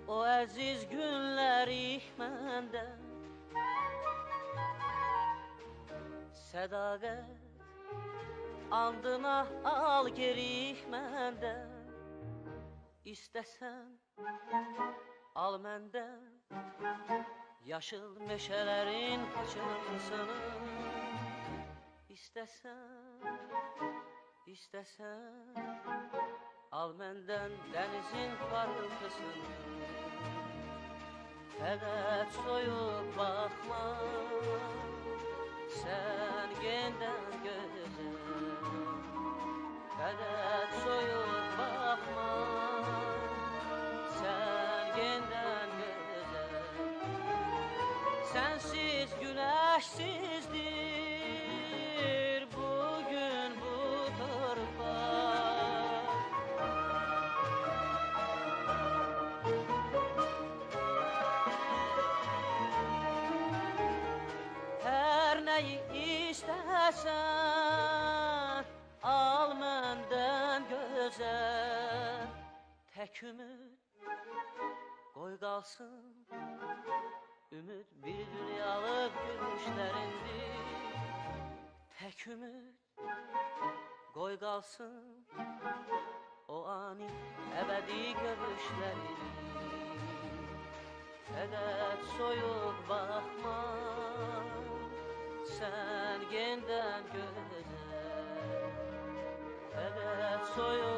o əziz günləri məndə sədaqət andına al geri məndən. İstəsən al məndən yaşıl meşələrin paçansını. İstəsən al məndən dənizin parıltısını. Fəqət soyub baxma, sən gendən gözəl. Fəqət soyub baxma, sən gendən gözəl. Sənsiz günəşsizdir bugün bu torpaq. Hər nəyi istəsən al məndən gözəl. Tək ümid qoy qalsın, ümid bir dünyalıq gülüşlərindir. Tək ümid qoy qalsın, o ani əbədi görüşlərindir. Fəqət soyub baxma, sən gendən gözəl. Fəqət soyub